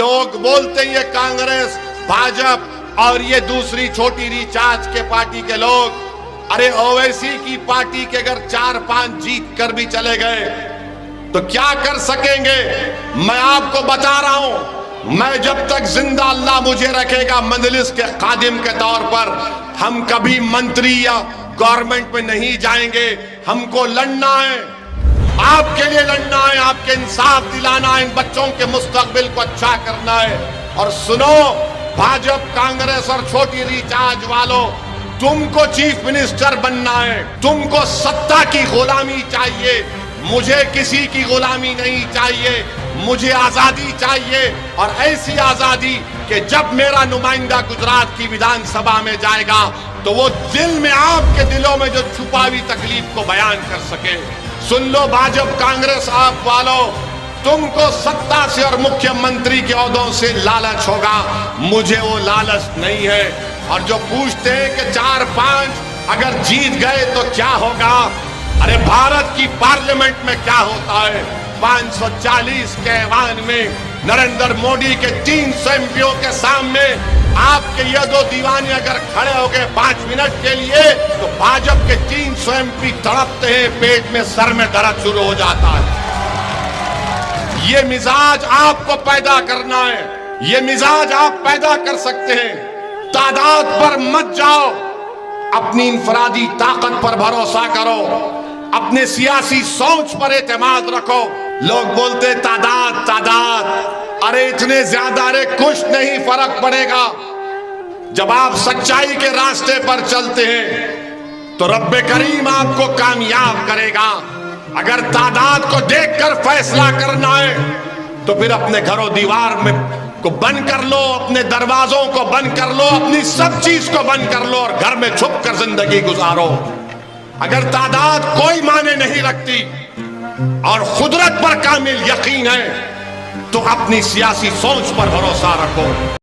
लोग बोलते हैं ये कांग्रेस, भाजपा और ये दूसरी छोटी रिचार्ज के पार्टी के लोग, अरे ओवैसी की पार्टी के अगर 4-5 जीत कर भी चले गए तो क्या कर सकेंगे? मैं आपको बता रहा हूं, मैं जब तक जिंदा अल्लाह मुझे रखेगा मजलिस के खादिम के तौर पर, हम कभी मंत्री या गवर्नमेंट में नहीं जाएंगे। हमको लड़ना है, आपके लिए लड़ना है, आपके इंसाफ दिलाना है, इन बच्चों के मुस्तकबिल को अच्छा करना है। और सुनो भाजपा, कांग्रेस और छोटी रिचार्ज वालों, तुमको चीफ मिनिस्टर बनना है, तुमको सत्ता की गुलामी चाहिए, मुझे किसी की गुलामी नहीं चाहिए, मुझे आजादी चाहिए। और ऐसी आजादी कि जब मेरा नुमाइंदा गुजरात की विधानसभा में जाएगा तो वो दिल में, आपके दिलों में जो छुपा हुई तकलीफ को बयान कर सके। सुन लो भाजपा, कांग्रेस आप वालों, तुमको सत्ता से और मुख्यमंत्री के ओहदों से लालच होगा, मुझे वो लालच नहीं है। और जो पूछते हैं कि 4-5 अगर जीत गए तो क्या होगा, अरे भारत की पार्लियामेंट में क्या होता है? 540 के ऐवान में नरेंद्र मोदी के 300 एमपीओ के सामने आपके ये दो दीवाने अगर खड़े हो गए 5 मिनट के लिए तो भाजपा के 300 एमपी तड़पते हैं, पेट में, सर में दर्द शुरू हो जाता है। ये मिजाज आपको पैदा करना है, ये मिजाज आप पैदा कर सकते हैं। तादाद पर मत जाओ, अपनी इनफरादी ताकत पर भरोसा करो, अपने सियासी सोच पर एतमाद रखो। लोग बोलते तादाद तादाद, अरे इतने ज्यादा, अरे कुछ नहीं फर्क पड़ेगा। जब आप सच्चाई के रास्ते पर चलते हैं तो रब्बे करीम आपको कामयाब करेगा। अगर तादाद को देखकर फैसला करना है तो फिर अपने घरों दीवार में को बंद कर लो, अपने दरवाजों को बंद कर लो, अपनी सब चीज को बंद कर लो और घर में छुप कर जिंदगी गुजारो। अगर तादाद कोई माने नहीं रखती और कुदरत पर कामिल यकीन है तो अपनी सियासी सोच पर भरोसा रखो।